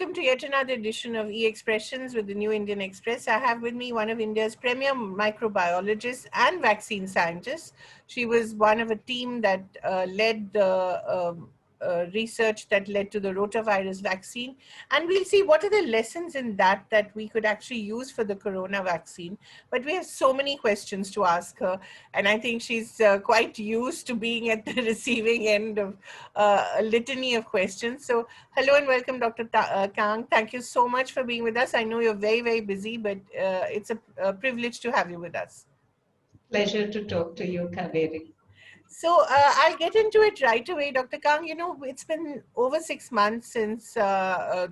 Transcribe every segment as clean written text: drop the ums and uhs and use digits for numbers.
welcome to yet another edition of E-Expressions with the New Indian Express. I have with me one of India's premier microbiologists and vaccine scientists. She was one of a team that led the research that led to the rotavirus vaccine. And we'll see what are the lessons in that we could actually use for the corona vaccine. But we have so many questions to ask her. And I think she's quite used to being at the receiving end of a litany of questions. So hello and welcome, Dr. Kang. Thank you so much for being with us. I know you're very, very busy, but it's a privilege to have you with us. Pleasure to talk to you, Kaveri. So I'll get into it right away, Dr. Kang. You know, it's been over 6 months since the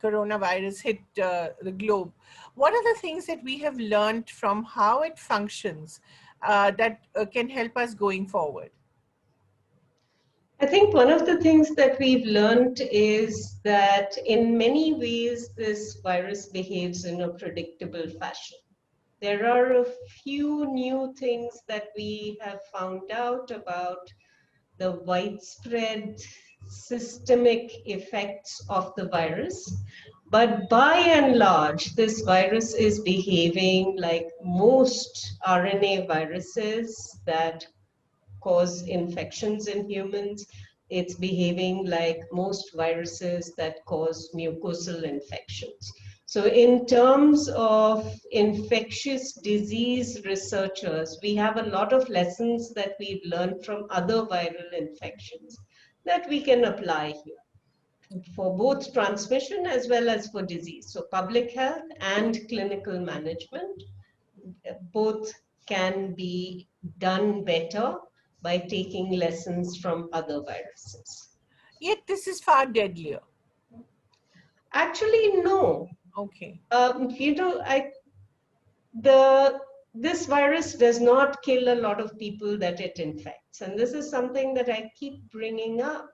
coronavirus hit the globe. What are the things that we have learned from how it functions that can help us going forward? I think one of the things that we've learned is that in many ways, this virus behaves in a predictable fashion. There are a few new things that we have found out about the widespread systemic effects of the virus. But by and large, this virus is behaving like most RNA viruses that cause infections in humans. It's behaving like most viruses that cause mucosal infections. So in terms of infectious disease researchers, we have a lot of lessons that we've learned from other viral infections that we can apply here for both transmission as well as for disease. So public health and clinical management, both can be done better by taking lessons from other viruses. Yet this is far deadlier. Actually, no. Okay. This virus does not kill a lot of people that it infects. And this is something that I keep bringing up.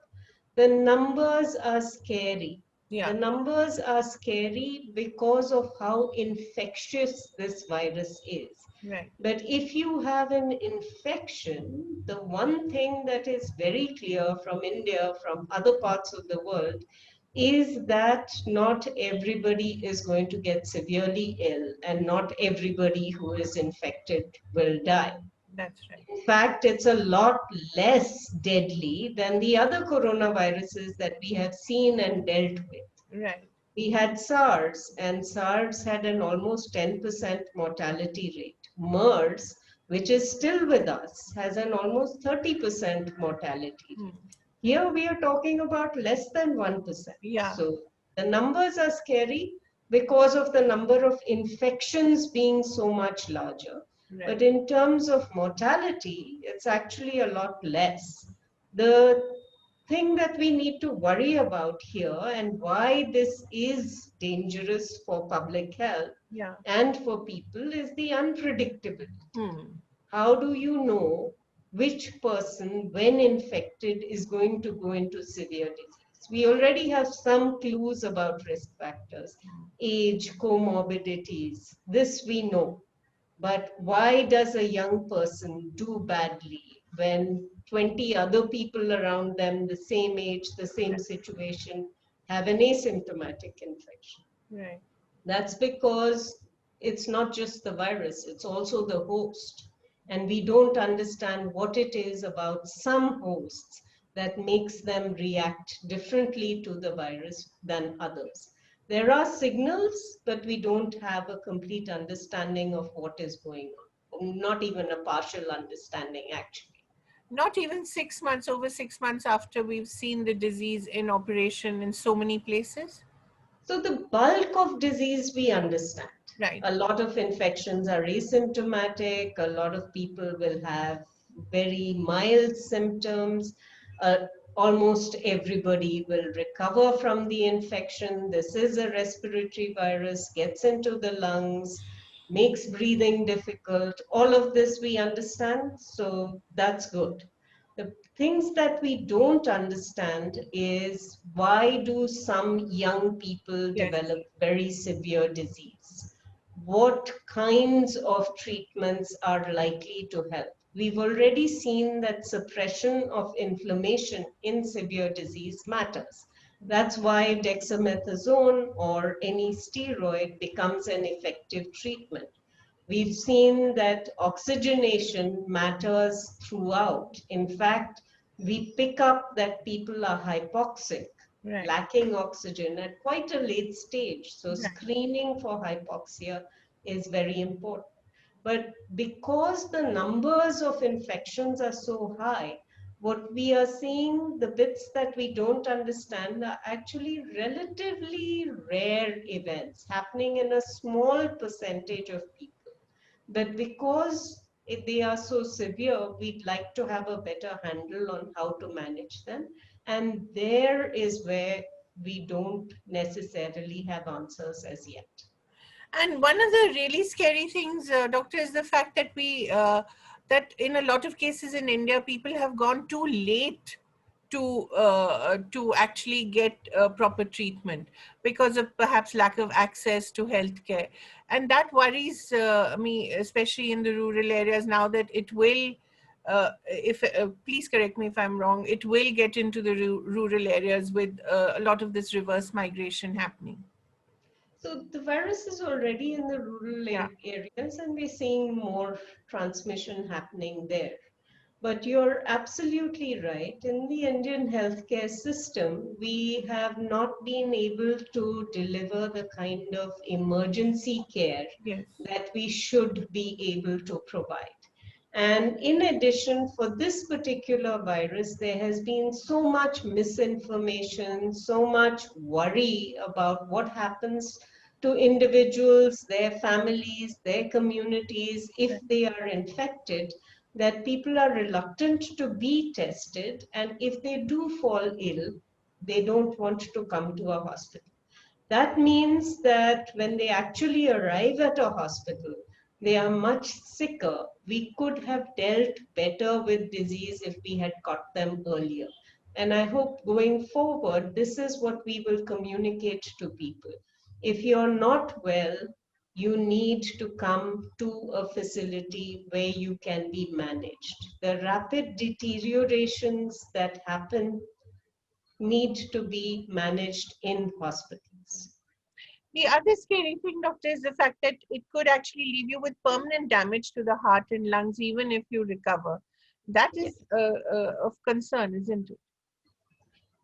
The numbers are scary. Yeah. The numbers are scary because of how infectious this virus is. Right. But if you have an infection, the one thing that is very clear from India, from other parts of the world, is that not everybody is going to get severely ill and not everybody who is infected will die. That's right. In fact, it's a lot less deadly than the other coronaviruses that we have seen and dealt with. Right. We had SARS, and SARS had an almost 10% mortality rate. MERS, which is still with us, has an almost 30% mortality rate. Here we are talking about less than 1%. Yeah. So the numbers are scary because of the number of infections being so much larger. Right. But in terms of mortality, it's actually a lot less. The thing that we need to worry about here and why this is dangerous for public health and for people is the unpredictability. How do you know which person, when infected, is going to go into severe disease? We already have some clues about risk factors, age, comorbidities. This we know. But why does a young person do badly when 20 other people around them, the same age, the same situation, have an asymptomatic infection? Right. That's because it's not just the virus, it's also the host. And we don't understand what it is about some hosts that makes them react differently to the virus than others. There are signals, but we don't have a complete understanding of what is going on. Not even a partial understanding, actually. Not even 6 months, over 6 months after we've seen the disease in operation in so many places? So the bulk of disease we understand. Right. A lot of infections are asymptomatic. A lot of people will have very mild symptoms. Almost everybody will recover from the infection. This is a respiratory virus, gets into the lungs, makes breathing difficult. All of this we understand, so that's good. The things that we don't understand is why do some young people develop very severe disease? What kinds of treatments are likely to help? We've already seen that suppression of inflammation in severe disease matters. That's why dexamethasone or any steroid becomes an effective treatment. We've seen that oxygenation matters throughout. In fact, we pick up that people are hypoxic, Right. lacking oxygen at quite a late stage. So, Right. screening for hypoxia is very important. But because the numbers of infections are so high, what we are seeing, the bits that we don't understand, are actually relatively rare events happening in a small percentage of people. But because they are so severe, we'd like to have a better handle on how to manage them. And there is where we don't necessarily have answers as yet. And one of the really scary things, doctor, is the fact that that in a lot of cases in India, people have gone too late to actually get proper treatment because of perhaps lack of access to healthcare, and that worries me, especially in the rural areas. Now that it will, if please correct me if I'm wrong, it will get into the rural areas with a lot of this reverse migration happening. So the virus is already in the rural Yeah. areas, and we're seeing more transmission happening there. But you're absolutely right. In the Indian healthcare system, we have not been able to deliver the kind of emergency care Yes. that we should be able to provide. And in addition, for this particular virus, there has been so much misinformation, so much worry about what happens to individuals, their families, their communities if they are infected, that people are reluctant to be tested. And if they do fall ill, they don't want to come to a hospital. That means that when they actually arrive at a hospital, they are much sicker. We could have dealt better with disease if we had caught them earlier. And I hope going forward, this is what we will communicate to people. If you're not well, you need to come to a facility where you can be managed. The rapid deteriorations that happen need to be managed in hospitals. The other scary thing, doctor, is the fact that it could actually leave you with permanent damage to the heart and lungs, even if you recover. That is of concern, isn't it?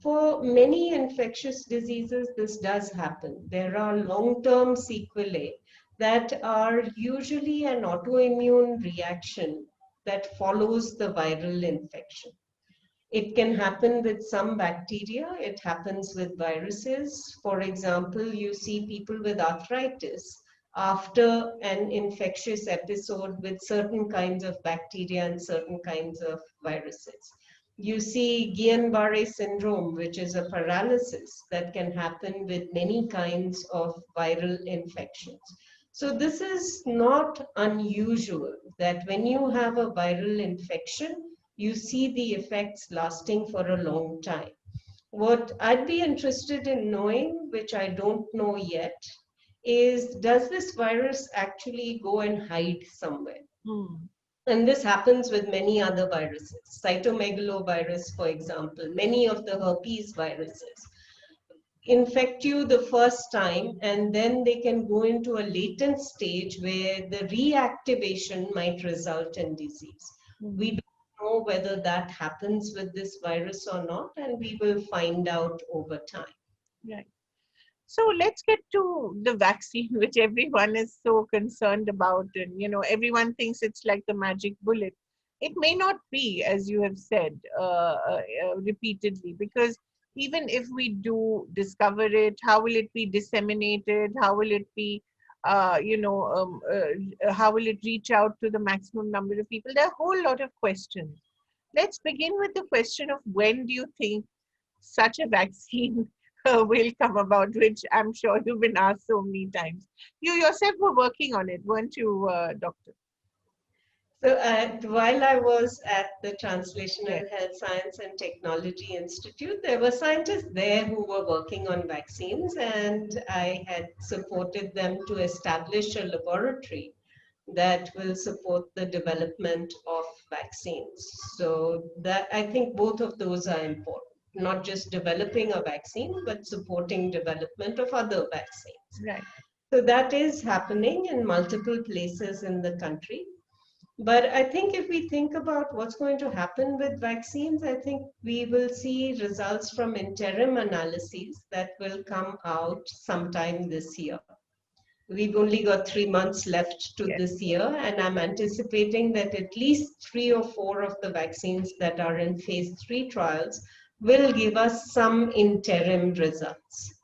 For many infectious diseases, this does happen. There are long-term sequelae that are usually an autoimmune reaction that follows the viral infection. It can happen with some bacteria, it happens with viruses. For example, you see people with arthritis after an infectious episode with certain kinds of bacteria and certain kinds of viruses. You see Guillain-Barré syndrome, which is a paralysis that can happen with many kinds of viral infections. So this is not unusual that when you have a viral infection, you see the effects lasting for a long time. What I'd be interested in knowing, which I don't know yet, is does this virus actually go and hide somewhere? Hmm. And this happens with many other viruses, cytomegalovirus, for example, many of the herpes viruses infect you the first time, and then they can go into a latent stage where the reactivation might result in disease. We Hmm. don't know whether that happens with this virus or not, and we will find out over time. Right. So let's get to the vaccine, which everyone is so concerned about, and everyone thinks it's like the magic bullet. It may not be, as you have said repeatedly, because even if we do discover it, how will it be disseminated? How will it be, how will it reach out to the maximum number of people? There are a whole lot of questions. Let's begin with the question of when do you think such a vaccine will come about, which I'm sure you've been asked so many times. You yourself were working on it, weren't you, doctor? So, while I was at the Yes. Translational Health Science and Technology Institute, there were scientists there who were working on vaccines, and I had supported them to establish a laboratory that will support the development of vaccines. So that I think both of those are important. not just developing a vaccine, but supporting development of other vaccines. Right. So that is happening in multiple places in the country. But I think if we think about what's going to happen with vaccines, I think we will see results from interim analyses that will come out sometime this year. We've only got 3 months left to Yes. this year, and I'm anticipating that at least 3 or 4 of the vaccines that are in phase 3 trials will give us some interim results.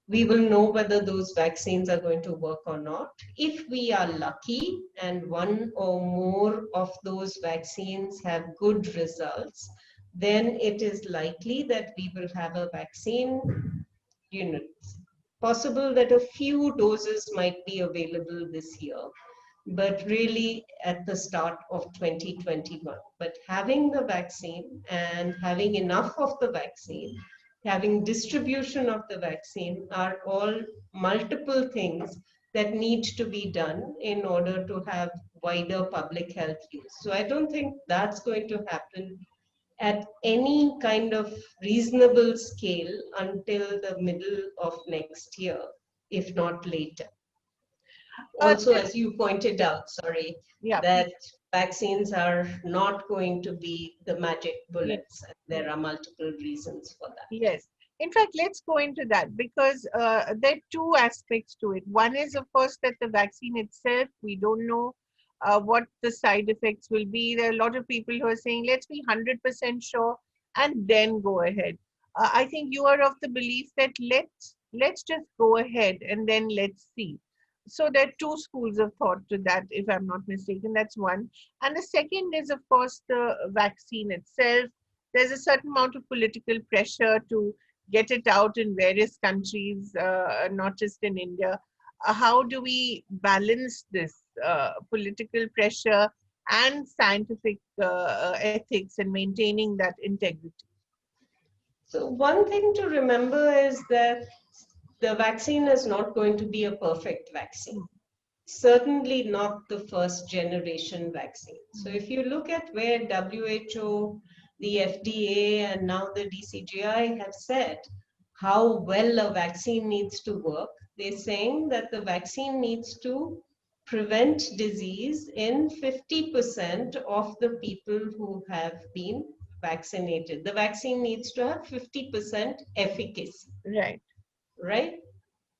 We will know whether those vaccines are going to work or not. If we are lucky and one or more of those vaccines have good results, then it is likely that we will have a vaccine, you know, possible that a few doses might be available this year, but really at the start of 2021. But having the vaccine and having enough of the vaccine, having distribution of the vaccine are all multiple things that need to be done in order to have wider public health use. So I don't think that's going to happen at any kind of reasonable scale until the middle of next year, if not later. Also, Uh, as you pointed out, sorry, yeah, that please. vaccines are not going to be the magic Yes. bullets. And there are multiple reasons for that. Yes. In fact, let's go into that because there are two aspects to it. One is, of course, that the vaccine itself, we don't know what the side effects will be. There are a lot of people who are saying, let's be 100% sure and then go ahead. I think you are of the belief that let's just go ahead and then let's see. So there are two schools of thought to that, if I'm not mistaken. That's one. And the second is, of course, the vaccine itself. There's a certain amount of political pressure to get it out in various countries, not just in India. How do we balance this political pressure and scientific ethics and maintaining that integrity? So one thing to remember is that the vaccine is not going to be a perfect vaccine. Certainly not the first generation vaccine. So if you look at where WHO, the FDA, and now the DCGI have said how well a vaccine needs to work, they're saying that the vaccine needs to prevent disease in 50% of the people who have been vaccinated. The vaccine needs to have 50% efficacy, Right. right?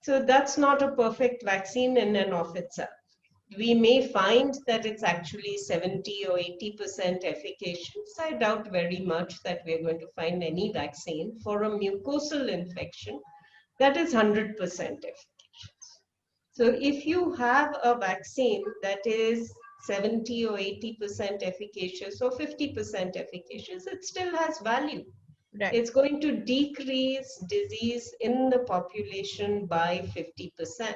So that's not a perfect vaccine in and of itself. We may find that it's actually 70 or 80% efficacious. I doubt very much that we're going to find any vaccine for a mucosal infection that is 100% efficacious. So if you have a vaccine that is 70 or 80% efficacious or 50% efficacious, it still has value. Right. It's going to decrease disease in the population by 50%.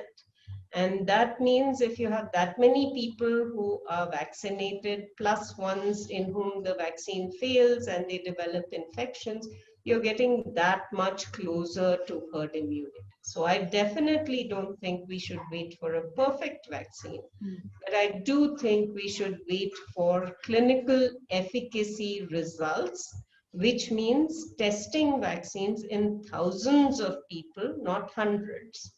And that means if you have that many people who are vaccinated, plus ones in whom the vaccine fails and they develop infections, you're getting that much closer to herd immunity. So I definitely don't think we should wait for a perfect vaccine, but I do think we should wait for clinical efficacy results, which means testing vaccines in thousands of people, not hundreds,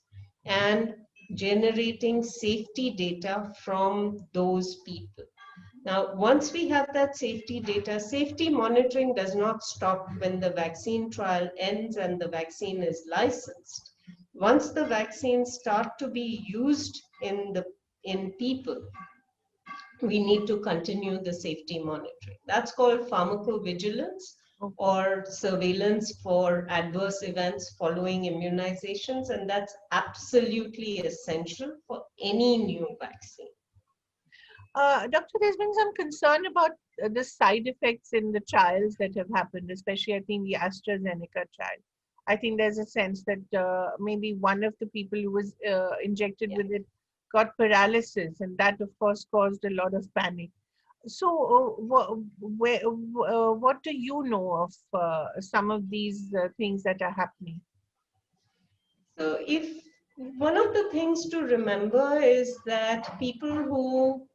and generating safety data from those people. Now, once we have that safety data, safety monitoring does not stop when the vaccine trial ends and the vaccine is licensed. Once the vaccines start to be used in people, we need to continue the safety monitoring. That's called pharmacovigilance Okay. or surveillance for adverse events following immunizations, and that's absolutely essential for any new vaccine. Doctor, there's been some concern about the side effects in the trials that have happened, especially I think the AstraZeneca trial. I think there's a sense that maybe one of the people who was injected Yeah. with it got paralysis, and that, of course, caused a lot of panic. So, what do you know of some of these things that are happening? So if one of the things to remember is that people who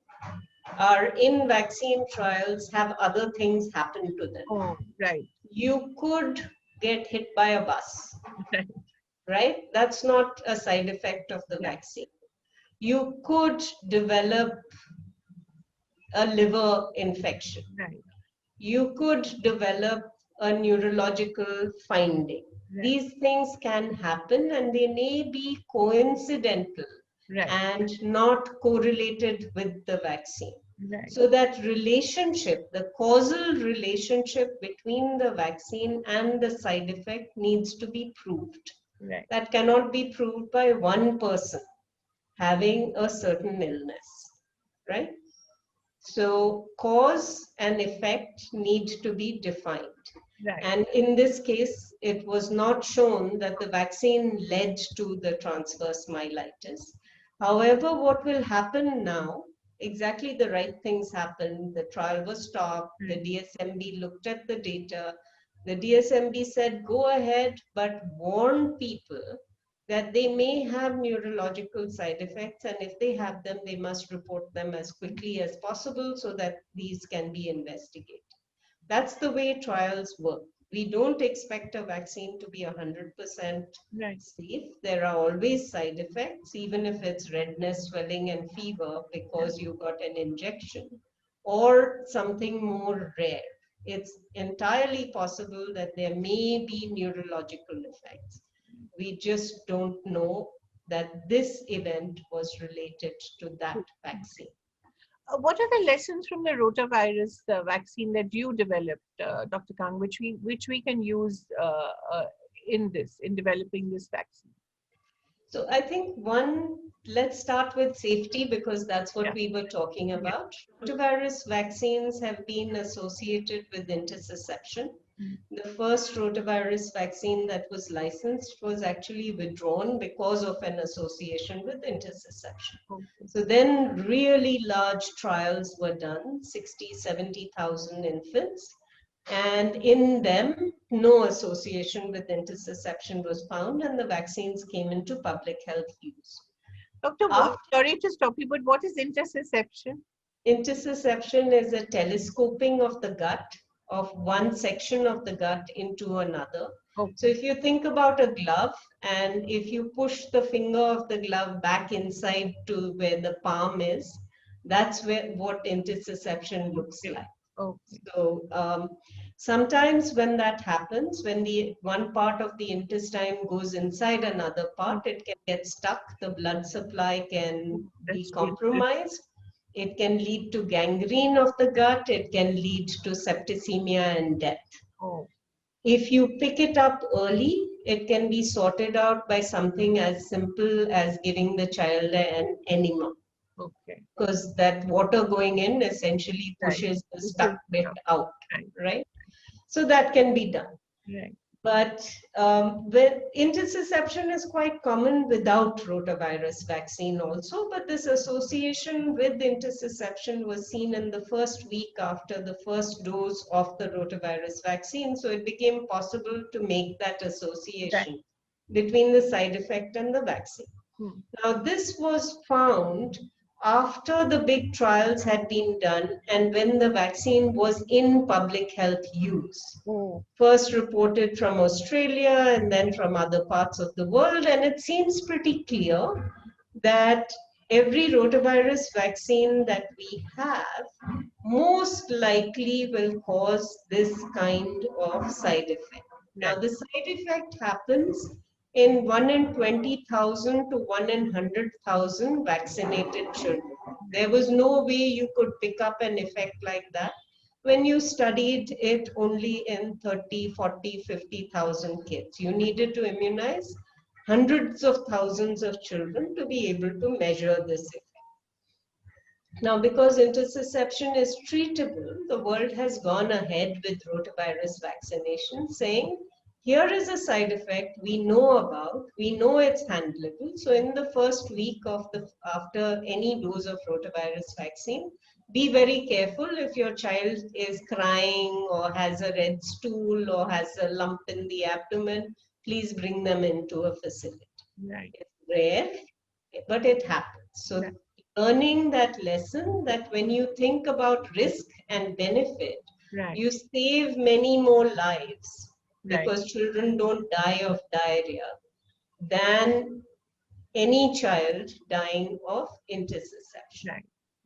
are in vaccine trials have other things happen to them. Oh, right. You could get hit by a bus, Right. right? That's not a side effect of the Yeah. vaccine. You could develop a liver infection. Right. You could develop a neurological finding. Right. These things can happen and they may be coincidental Right. and not correlated with the vaccine. Right. So that relationship, the causal relationship between the vaccine and the side effect needs to be proved. Right. That cannot be proved by one person having a certain illness, right? So cause and effect need to be defined. Right. And in this case, it was not shown that the vaccine led to the transverse myelitis. However, what will happen now, exactly the right things happened. The trial was stopped. The DSMB looked at the data. The DSMB said, go ahead, but warn people that they may have neurological side effects, and if they have them, they must report them as quickly as possible so that these can be investigated. That's the way trials work. We don't expect a vaccine to be 100% Right. safe. There are always side effects, even if it's redness, swelling, and fever because you got an injection or something more rare. It's entirely possible that there may be neurological effects. We just don't know that this event was related to that vaccine. What are the lessons from the rotavirus vaccine that you developed, Dr. Kang, which we can use in developing this vaccine? So I think one, let's start with safety because that's what Yeah. we were talking Yeah. about. Rotavirus vaccines have been associated with intussusception. Mm. The first rotavirus vaccine that was licensed was actually withdrawn because of an association with intussusception. Okay. So then really large trials were done, 60, 70,000 infants. And in them, no association with intussusception was found, and the vaccines came into public health use. Doctor, After sorry to stop you, but what is intersusception? intussusception is a telescoping of the gut, of one section of the gut into another. Okay. So if you think about a glove, and if you push the finger of the glove back inside to where the palm is, that's what intussusception looks Okay. like. Okay. So sometimes when that happens, when the one part of the intestine goes inside another part, it can get stuck, the blood supply can be That's dangerous. compromised. It can lead to gangrene of the gut. It can lead to septicemia and death. Oh. If you pick it up early, it can be sorted out by something as simple as giving the child an enema, Okay. because that water going in essentially Right. pushes the This stuck is bit out, right. right? So that can be done. Right. But intussusception is quite common without rotavirus vaccine also, but this association with intussusception was seen in the first week after the first dose of the rotavirus vaccine. So it became possible to make that Right. association between the side effect and the vaccine. Hmm. Now, this was found after the big trials had been done and when the vaccine was in public health use. Oh. First reported from Australia and then from other parts of the world. And it seems pretty clear that every rotavirus vaccine that we have most likely will cause this kind of side effect. Now, Right. the side effect happens in 1 in 20,000 to 1 in 100,000 vaccinated children. There was no way you could pick up an effect like that when you studied it only in 30, 40, 50,000 kids. You needed to immunize hundreds of thousands of children to be able to measure this effect. Now, because intussusception is treatable, the world has gone ahead with rotavirus vaccination, saying, here is a side effect we know about, we know it's handleable. So in the first week of after any dose of rotavirus vaccine, be very careful if your child is crying or has a red stool or has a lump in the abdomen, please bring them into a facility. Right. It's rare, but it happens. So Right. learning that lesson that when you think about risk and benefit, Right. you save many more lives Right. because children don't die of diarrhea than any child dying of interception. Right.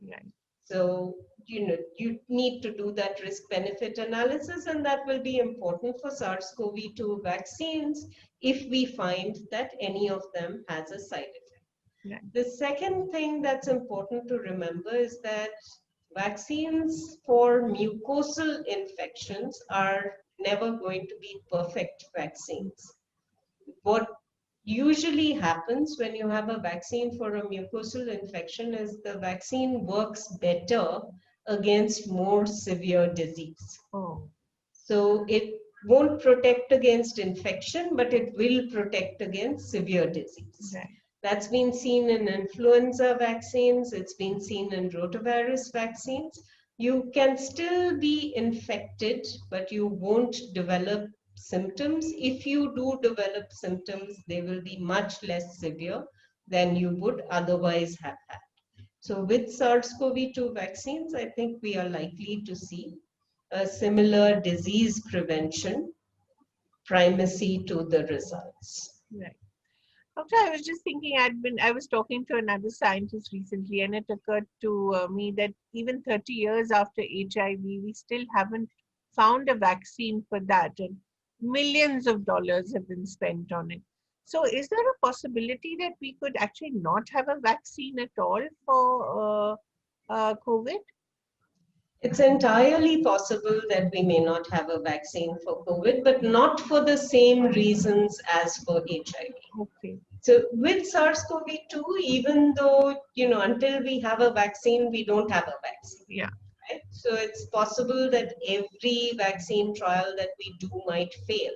Right. So, you need to do that risk benefit analysis, and that will be important for SARS-CoV-2 vaccines if we find that any of them has a side effect. Right. The second thing that's important to remember is that vaccines for mucosal infections are never going to be perfect vaccines. What usually happens when you have a vaccine for a mucosal infection is the vaccine works better against more severe disease. Oh. So it won't protect against infection, but it will protect against severe disease. Right. That's been seen in influenza vaccines, it's been seen in rotavirus vaccines. You can still be infected, but you won't develop symptoms. If you do develop symptoms, they will be much less severe than you would otherwise have had. So with SARS-CoV-2 vaccines, I think we are likely to see a similar disease prevention primacy to the results. Right. Doctor, I was just thinking, I was talking to another scientist recently, and it occurred to me that even 30 years after HIV, we still haven't found a vaccine for that, and millions of dollars have been spent on it. So, is there a possibility that we could actually not have a vaccine at all for COVID? It's entirely possible that we may not have a vaccine for COVID, but not for the same reasons as for HIV. Okay. So with SARS-CoV-2, even though, until we have a vaccine, we don't have a vaccine. Yeah. Right? So it's possible that every vaccine trial that we do might fail.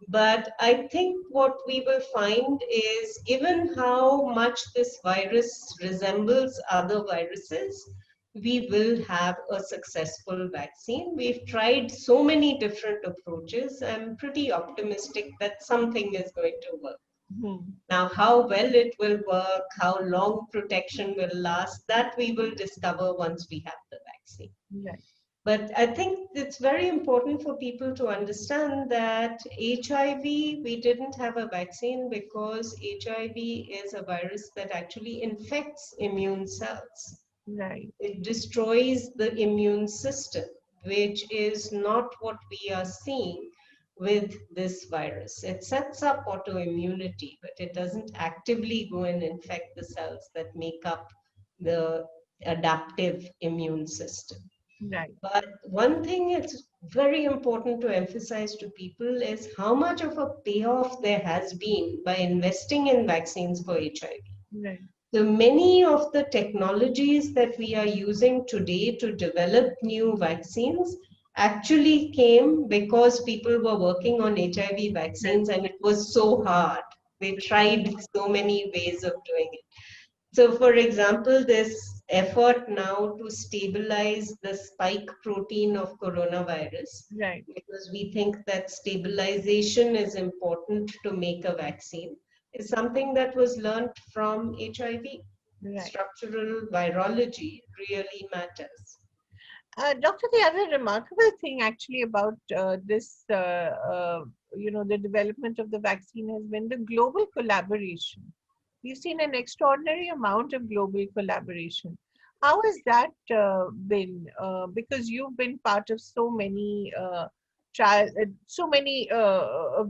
But I think what we will find is, given how much this virus resembles other viruses, we will have a successful vaccine. We've tried so many different approaches. I'm pretty optimistic that something is going to work. Hmm. Now, how well it will work, how long protection will last, that we will discover once we have the vaccine. Right. But I think it's very important for people to understand that HIV, we didn't have a vaccine because HIV is a virus that actually infects immune cells. Right. It destroys the immune system, which is not what we are seeing with this virus. It sets up autoimmunity, but it doesn't actively go and infect the cells that make up the adaptive immune system. Right. But one thing it's very important to emphasize to people is how much of a payoff there has been by investing in vaccines for HIV. Right. So many of the technologies that we are using today to develop new vaccines actually came because people were working on HIV vaccines and it was so hard. They tried so many ways of doing it. So, for example, this effort now to stabilize the spike protein of coronavirus, Right. because we think that stabilization is important to make a vaccine, is something that was learned from HIV. Right. Structural virology really matters. Doctor, the other remarkable thing actually about this, the development of the vaccine has been the global collaboration. We've seen an extraordinary amount of global collaboration. How has that been? Because you've been part of so many of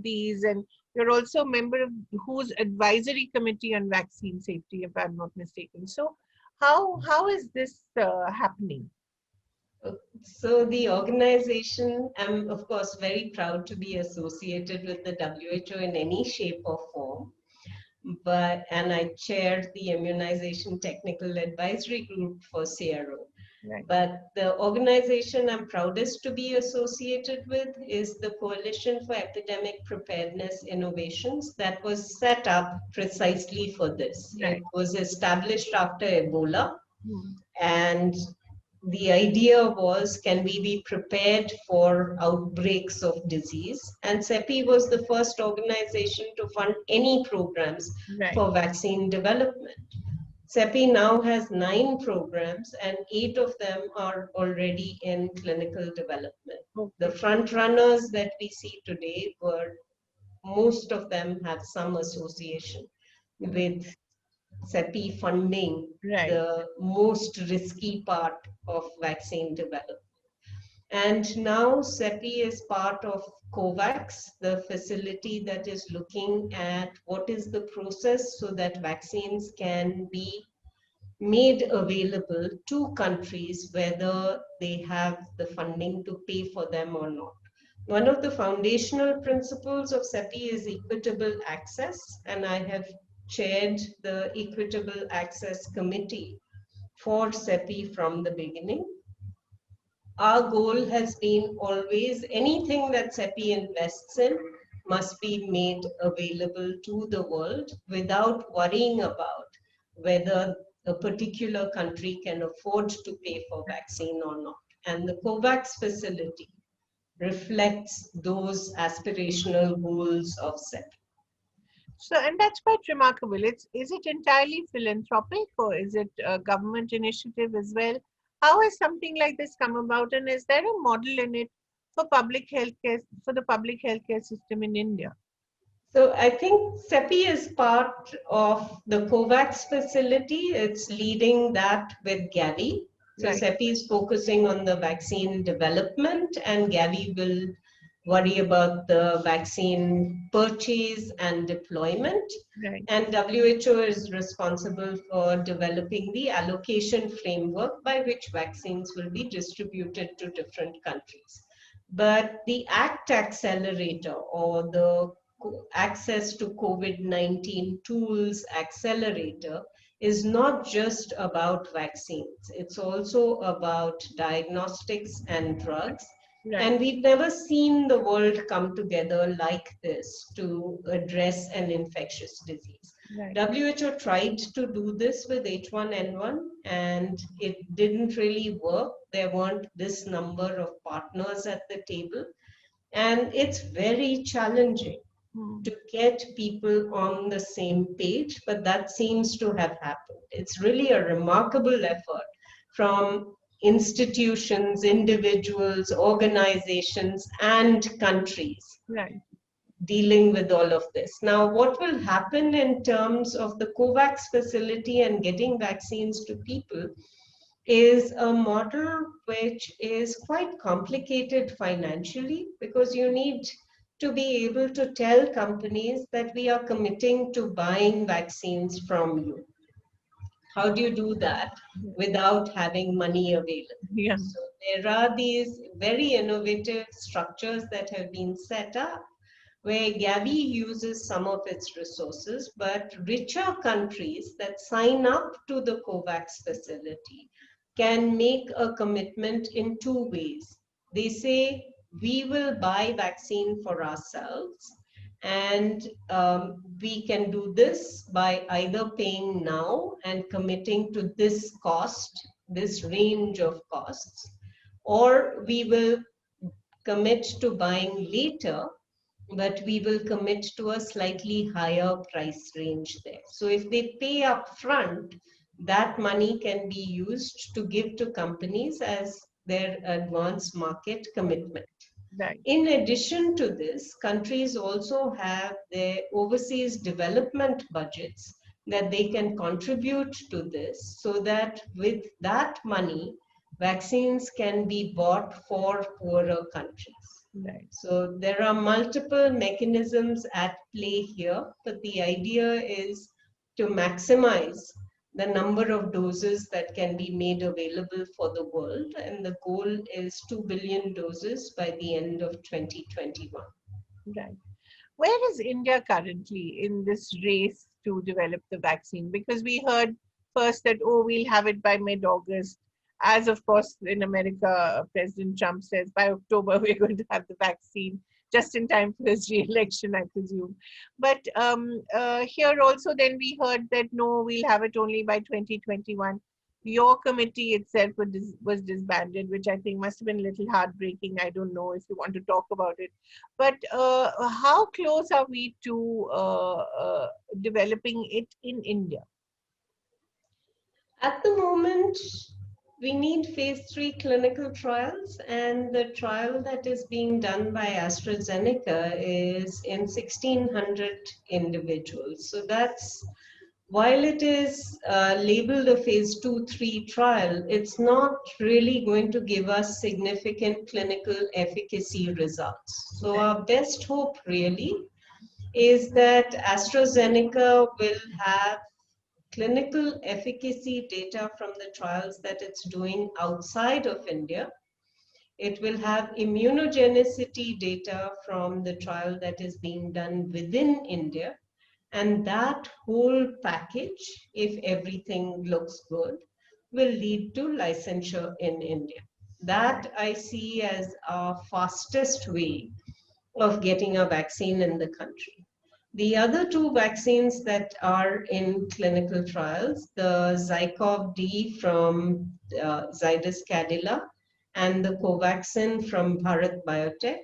these, and you're also a member of whose advisory committee on vaccine safety, if I'm not mistaken. So, how is this happening? So the organization, I'm of course very proud to be associated with the WHO in any shape or form. And I chaired the immunization technical advisory group for CRO. Right. But the organization I'm proudest to be associated with is the Coalition for Epidemic Preparedness Innovations that was set up precisely for this. Right. It was established after Ebola, Hmm. and the idea was, can we be prepared for outbreaks of disease? And CEPI was the first organization to fund any programs Right. for vaccine development. CEPI now has 9 programs, and 8 of them are already in clinical development. The Okay. front runners that we see today were, most of them have some association with CEPI funding Right. the most risky part of vaccine development. And now CEPI is part of COVAX, the facility that is looking at what is the process so that vaccines can be made available to countries whether they have the funding to pay for them or not. One of the foundational principles of CEPI is equitable access, and I have chaired the Equitable Access Committee for CEPI from the beginning. Our goal has been always anything that CEPI invests in must be made available to the world without worrying about whether a particular country can afford to pay for vaccine or not. And the COVAX facility reflects those aspirational goals of CEPI. So, and that's quite remarkable. Is it entirely philanthropic or is it a government initiative as well? How has something like this come about, and is there a model in it for public healthcare, for the public healthcare system in India? So I think CEPI is part of the COVAX facility. It's leading that with Gavi. So Right, CEPI is focusing on the vaccine development, and Gavi will worry about the vaccine purchase and deployment. right, And WHO is responsible for developing the allocation framework by which vaccines will be distributed to different countries. But the ACT Accelerator, or the Access to COVID-19 Tools Accelerator, is not just about vaccines. It's also about diagnostics and drugs. right, And we've never seen the world come together like this to address an infectious disease. right, WHO tried to do this with H1N1, and it didn't really work. There weren't this number of partners at the table. And it's very challenging hmm, to get people on the same page, but that seems to have happened. It's really a remarkable effort from institutions, individuals, organizations, and countries right, dealing with all of this. Now, what will happen in terms of the COVAX facility and getting vaccines to people is a model which is quite complicated financially, because you need to be able to tell companies that we are committing to buying vaccines from you. How do you do that without having money available? yeah, So there are these very innovative structures that have been set up where Gavi uses some of its resources, but richer countries that sign up to the COVAX facility can make a commitment in 2 ways. They say, we will buy vaccine for ourselves, and we can do this by either paying now and committing to this cost, this range of costs, or we will commit to buying later, but we will commit to a slightly higher price range there. So if they pay up front, that money can be used to give to companies as their advance market commitment. right, In addition to this, countries also have their overseas development budgets that they can contribute to this, so that with that money, vaccines can be bought for poorer countries. right. So there are multiple mechanisms at play here, but the idea is to maximize the number of doses that can be made available for the world. And the goal is 2 billion doses by the end of 2021. Right. Where is India currently in this race to develop the vaccine? Because we heard first that, oh, we'll have it by mid August. As of course, in America, President Trump says by October we're going to have the vaccine, just in time for his re-election, I presume. But here also, then we heard that no, we'll have it only by 2021. Your committee itself was disbanded, which I think must have been a little heartbreaking. I don't know if you want to talk about it. But how close are we to developing it in India? At the moment, we need phase 3 clinical trials, and the trial that is being done by AstraZeneca is in 1,600 individuals. So that's, while it is labeled a phase 2-3 trial, it's not really going to give us significant clinical efficacy results. So Right. our best hope really is that AstraZeneca will have clinical efficacy data from the trials that it's doing outside of India. It will have immunogenicity data from the trial that is being done within India. And that whole package, if everything looks good, will lead to licensure in India. Right. That I see as our fastest way of getting a vaccine in the country. The other two vaccines that are in clinical trials, the Zycov-D from Zydus Cadila and the Covaxin from Bharat Biotech,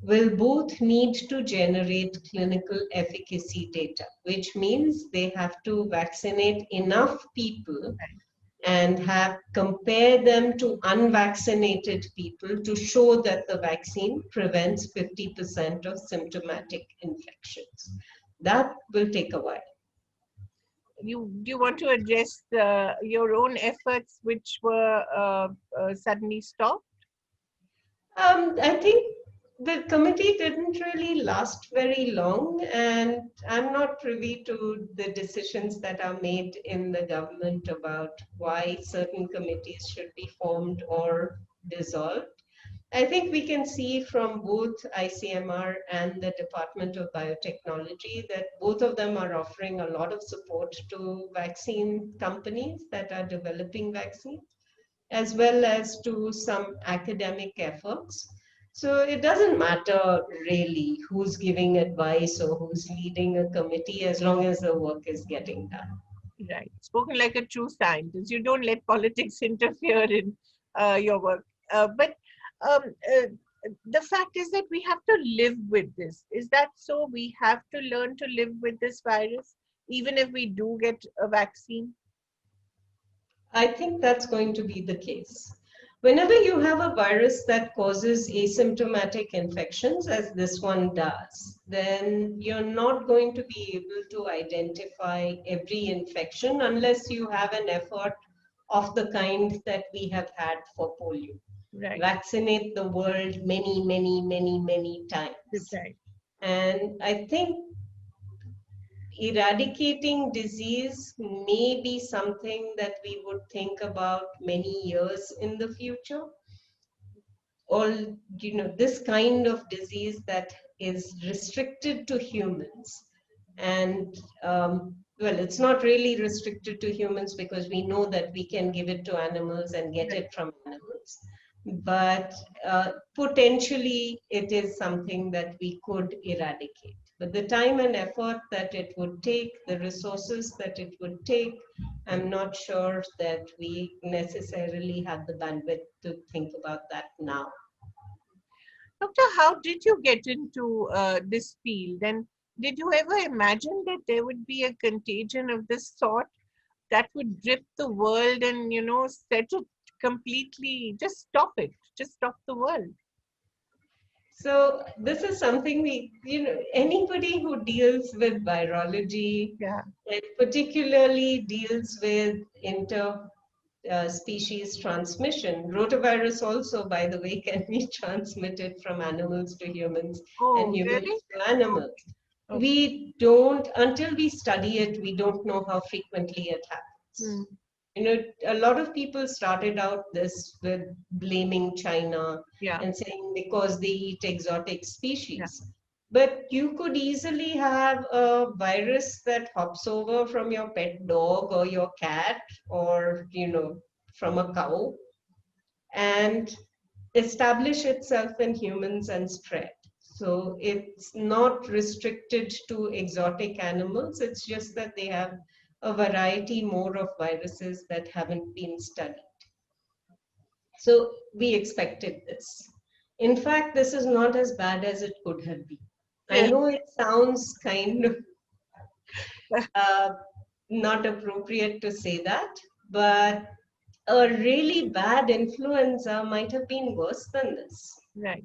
will both need to generate clinical efficacy data, which means they have to vaccinate enough people and have compare them to unvaccinated people to show that the vaccine prevents 50% of symptomatic infections. That will take a while. Do you want to address your own efforts, which were suddenly stopped? I think the committee didn't really last very long, and I'm not privy to the decisions that are made in the government about why certain committees should be formed or dissolved. I think we can see from both ICMR and the Department of Biotechnology that both of them are offering a lot of support to vaccine companies that are developing vaccines, as well as to some academic efforts. So it doesn't matter really who's giving advice or who's leading a committee as long as the work is getting done. Right. Spoken like a true scientist. You don't let politics interfere in your work. But um, uh, the fact is that we have to live with this. Is that so? We have to learn to live with this virus, even if we do get a vaccine. I think that's going to be the case. Whenever you have a virus that causes asymptomatic infections, as this one does, then you're not going to be able to identify every infection unless you have an effort of the kind that we have had for polio. Right. Vaccinate the world many, many, many, many times. Right. And I think eradicating disease may be something that we would think about many years in the future. All, this kind of disease that is restricted to humans. And well, it's not really restricted to humans because we know that we can give it to animals and get Right. it from animals. But potentially it is something that we could eradicate. But the time and effort that it would take, the resources that it would take, I'm not sure that we necessarily have the bandwidth to think about that now. Doctor, how did you get into this field? And did you ever imagine that there would be a contagion of this sort that would grip the world and, set it completely, just stop it, just stop the world? So this is something anybody who deals with virology, Yeah. and particularly deals with species transmission. Rotavirus also, by the way, can be transmitted from animals to humans and Oh, really? humans to animals. Okay. We don't, until we study it, we don't know how frequently it Hmm. happens. A lot of people started out this with blaming China Yeah. and saying because they eat exotic Yeah. species. But you could easily have a virus that hops over from your pet dog or your cat or, from a cow and establish itself in humans and spread. So it's not restricted to exotic animals. It's just that they have a variety more of viruses that haven't been studied. So we expected this. In fact, this is not as bad as it could have been. I Really? know it sounds kind of uh, not appropriate to say that, but a really bad influenza might have been worse than this. Right.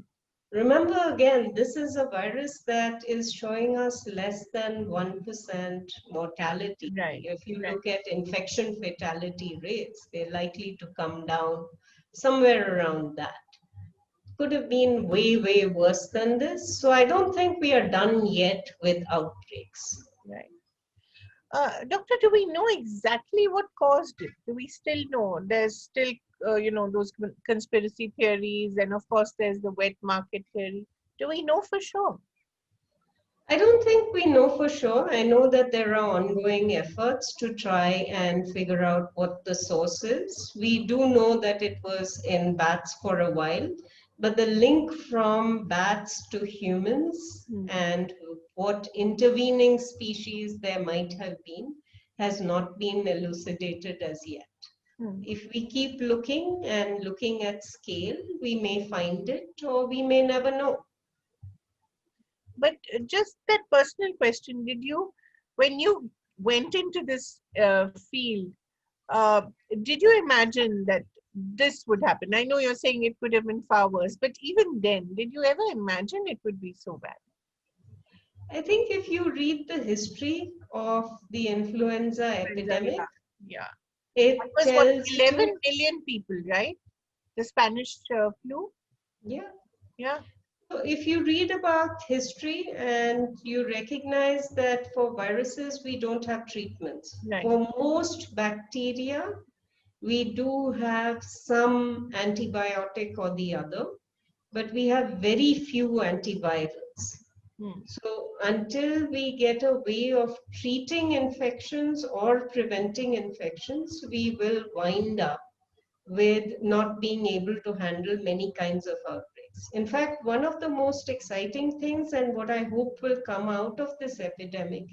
Remember again, this is a virus that is showing us less than 1% mortality. Right. If you Right. look at infection fatality rates, they're likely to come down somewhere around that. Could have been way, way worse than this. So I don't think we are done yet with outbreaks. Right. Doctor, do we know exactly what caused it? Do we still know? There's still, those conspiracy theories, and of course, there's the wet market theory. Do we know for sure? I don't think we know for sure. I know that there are ongoing efforts to try and figure out what the source is. We do know that it was in bats for a while, but the link from bats to humans Hmm. and what intervening species there might have been has not been elucidated as yet. Hmm. If we keep looking and looking at scale, we may find it or we may never know. But just that personal question, did you, when you went into this field, uh, did you imagine that this would happen? I know you're saying it could have been far worse, but even then, did you ever imagine it would be so bad? I think if you read the history of the influenza Influenza, epidemic, yeah. Yeah. That it was what, tells you, 11 million people, right? The Spanish flu? yeah. Yeah. So if you read about history and you recognize that for viruses, we don't have treatments. Right. For most bacteria, we do have some antibiotic or the other, but we have very few antivirals. Hmm. So until we get a way of treating infections or preventing infections, we will wind up with not being able to handle many kinds of outbreaks. In fact, one of the most exciting things and what I hope will come out of this epidemic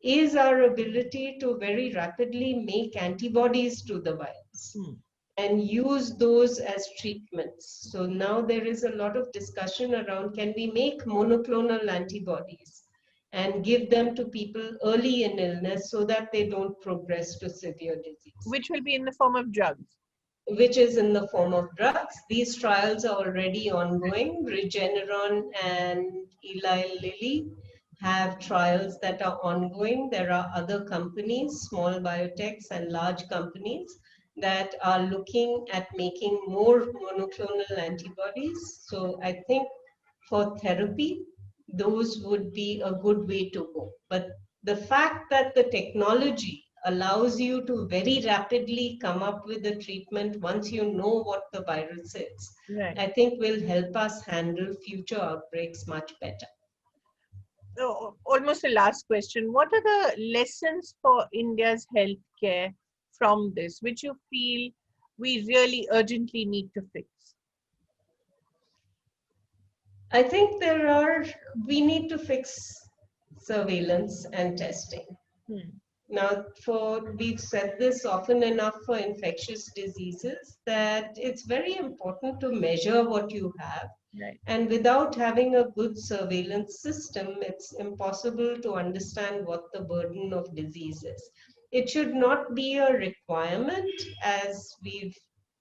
is our ability to very rapidly make antibodies to the virus Hmm. and use those as treatments. So now there is a lot of discussion around, can we make monoclonal antibodies and give them to people early in illness so that they don't progress to severe disease, Which will be in the form of drugs. which is in the form of drugs. These trials are already ongoing. Regeneron and Eli Lilly have trials that are ongoing. There are other companies, small biotechs and large companies, that are looking at making more monoclonal antibodies. So I think for therapy, those would be a good way to go. But the fact that the technology allows you to very rapidly come up with a treatment once you know what the virus is, Right. I think will help us handle future outbreaks much better. So, almost a last question. What are the lessons for India's healthcare from this, which you feel we really urgently need to fix? I think we need to fix surveillance and testing. Hmm. Now, we've said this often enough for infectious diseases that it's very important to measure what you have. Right. And without having a good surveillance system, it's impossible to understand what the burden of disease is. It should not be a requirement, as we've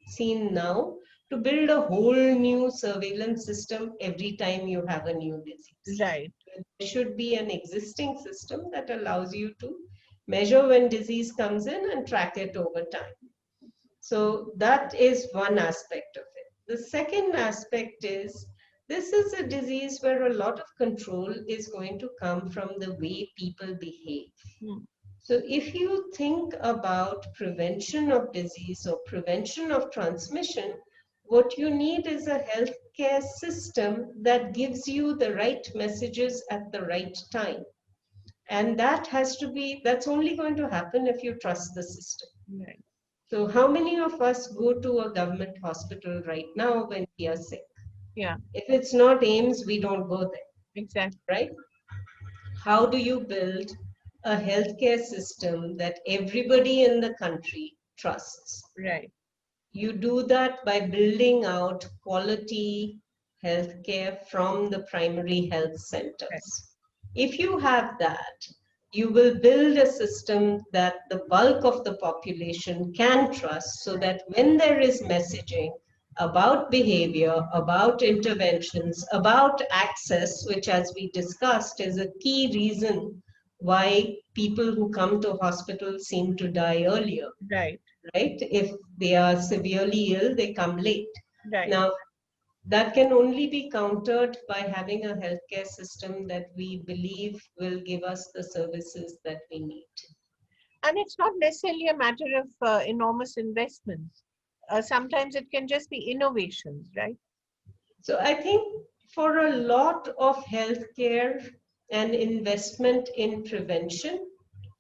seen now, to build a whole new surveillance system every time you have a new disease. Right. There should be an existing system that allows you to measure when disease comes in and track it over time. So that is one aspect of it. The second aspect is, this is a disease where a lot of control is going to come from the way people behave. Hmm. So if you think about prevention of disease or prevention of transmission, what you need is a healthcare system that gives you the right messages at the right time. And that's only going to happen if you trust the system. Right. So how many of us go to a government hospital right now when we are sick? Yeah. If it's not AIMS, we don't go there, Exactly. right? How do you build a healthcare system that everybody in the country trusts? Right. You do that by building out quality healthcare from the primary health Right. centers. If you have that, you will build a system that the bulk of the population can trust, so that when there is messaging about behavior, about interventions, about access, which, as we discussed, is a key reason why people who come to hospitals seem to die earlier, Right, right? If they are severely ill, they come late. right. Now, that can only be countered by having a healthcare system that we believe will give us the services that we need. And it's not necessarily a matter of enormous investments. Sometimes it can just be innovations, right? So I think for a lot of healthcare, and investment in prevention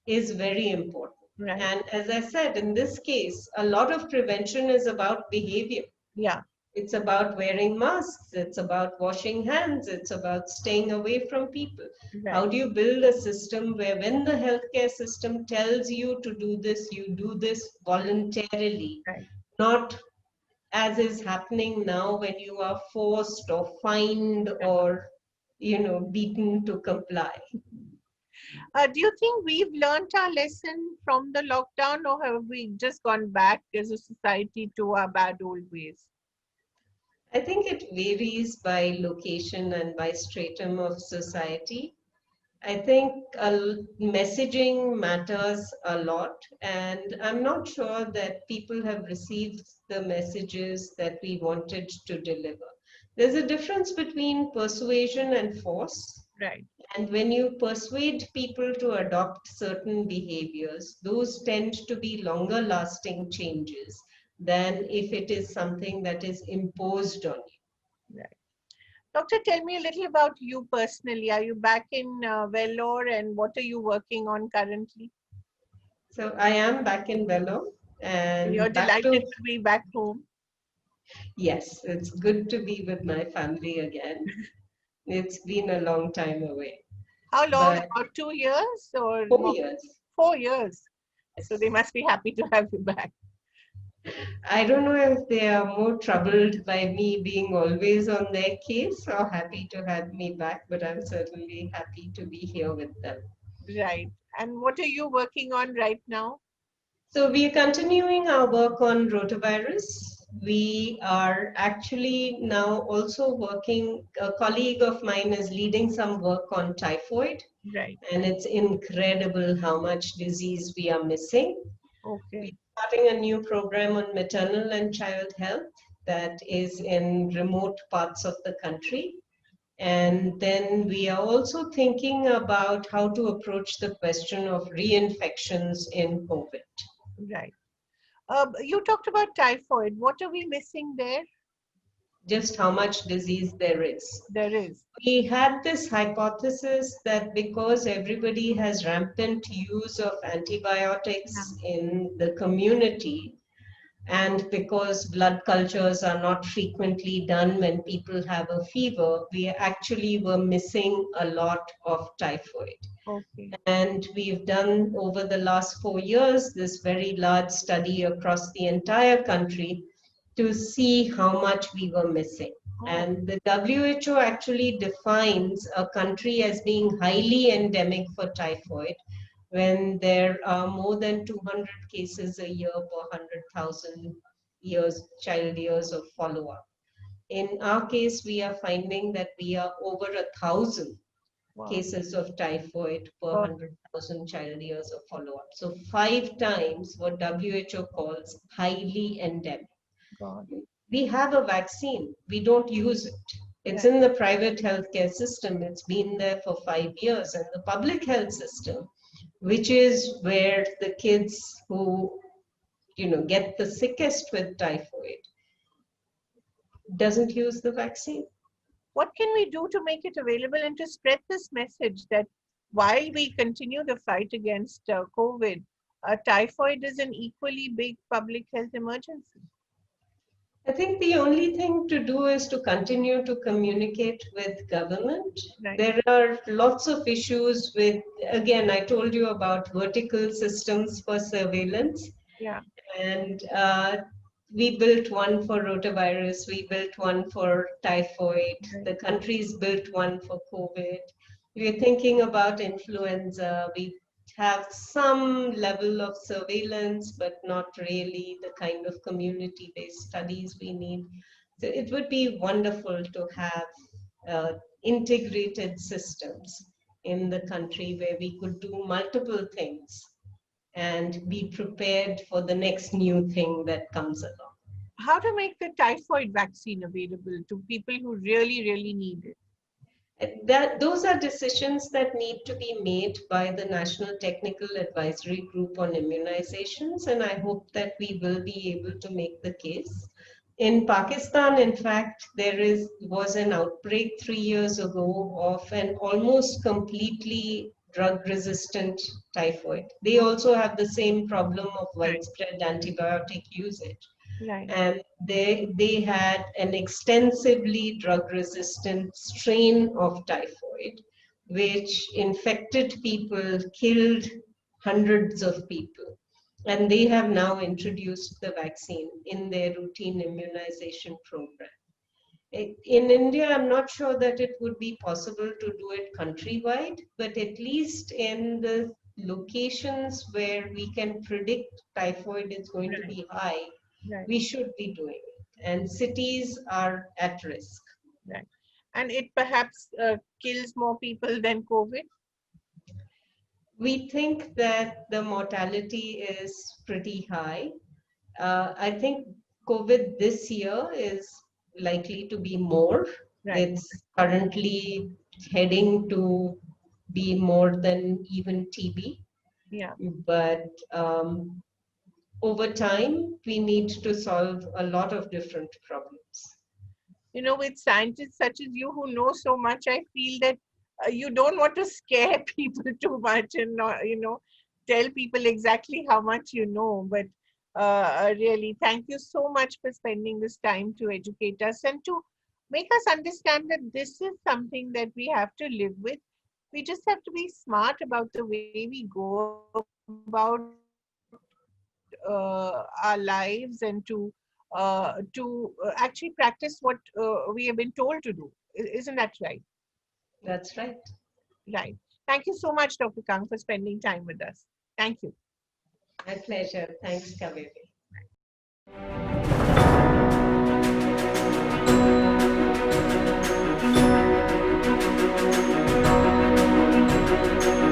is very important. Right. And as I said, in this case, a lot of prevention is about behavior. Yeah. It's about wearing masks. It's about washing hands. It's about staying away from people. How Right. do you build a system where, when the healthcare system tells you to do this, you do this voluntarily, Right. not as is happening now when you are forced or fined or, beaten to comply. Do you think we've learned our lesson from the lockdown, or have we just gone back as a society to our bad old ways? I think it varies by location and by stratum of society. I think messaging matters a lot, and I'm not sure that people have received the messages that we wanted to deliver. There's a difference between persuasion and force. Right. And when you persuade people to adopt certain behaviors, those tend to be longer lasting changes than if it is something that is imposed on you. Right. Doctor, tell me a little about you personally. Are you back in Vellore, and what are you working on currently? So I am back in Vellore You're and back delighted to, to be back home. yes, it's good to be with my family again. It's been a long time away, How long? but About 2 years or four more? years. 4 years. So they Yes. must be happy to have you back. I don't know if they are more troubled by me being always on their case or happy to have me back, but I'm certainly happy to be here with them. Right. And what are you working on right now? So we are continuing our work on rotavirus. We are actually now also working, a colleague of mine is leading some work on typhoid, Right. and it's incredible how much disease we are missing. We're Okay. starting a new program on maternal and child health that is in remote parts of the country. And then we are also thinking about how to approach the question of reinfections in COVID. Right. You talked about typhoid. What are we missing there? Just how much disease there is. There is. We had this hypothesis that because everybody has rampant use of Yeah. antibiotics in the community, and because blood cultures are not frequently done when people have a fever, we actually were missing a lot of typhoid. Okay. And we've done over the last 4 years this very large study across the entire country to see how much we were missing. Oh, And the WHO actually defines a country as being highly endemic for typhoid when there are more than 200 cases a year per 100,000 years, child years of follow-up. In our case, we are finding that we are over 1,000 wow. cases of typhoid per God, 100,000 child years of follow-up. So 5 times what WHO calls highly endemic. God. We have a vaccine. We don't use it. It's Right. in the private healthcare system. It's been there for 5 years. And the public health system, which is where the kids who get the sickest with typhoid, doesn't use the vaccine. What can we do to make it available and to spread this message that while we continue the fight against COVID, typhoid is an equally big public health emergency? I think the only thing to do is to continue to communicate with government. Right. There are lots of issues with, again, I told you about vertical systems for surveillance. Yeah. And we built one for rotavirus, we built one for typhoid, Right. the countries built one for COVID. We're thinking about influenza. We have some level of surveillance, but not really the kind of community-based studies we need. So it would be wonderful to have integrated systems in the country where we could do multiple things and be prepared for the next new thing that comes along. How to make the typhoid vaccine available to people who really, really need it? Those are decisions that need to be made by the National Technical Advisory Group on Immunizations, and I hope that we will be able to make the case. In Pakistan, in fact, was an outbreak 3 years ago of an almost completely drug-resistant typhoid. They also have the same problem of Right, widespread antibiotic usage, right, and they had an extensively drug-resistant strain of typhoid, which infected people, killed hundreds of people. And they have now introduced the vaccine in their routine immunization program. In India, I'm not sure that it would be possible to do it countrywide, but at least in the locations where we can predict typhoid is going to right, be high, right, we should be doing it. And cities are at risk. right. And it perhaps kills more people than COVID? We think that the mortality is pretty high. I think COVID this year is likely to be more. Right, It's currently heading to be more than even TB. yeah. But over time, we need to solve a lot of different problems. With scientists such as you who know so much, I feel that you don't want to scare people too much and not, tell people exactly how much you know. But really, thank you so much for spending this time to educate us and to make us understand that this is something that we have to live with. We just have to be smart about the way we go about our lives and to actually practice what we have been told to do. Isn't that right? That's right. Right. Thank you so much, Dr. Kang, for spending time with us. Thank you. My pleasure. Thanks, Kaveri.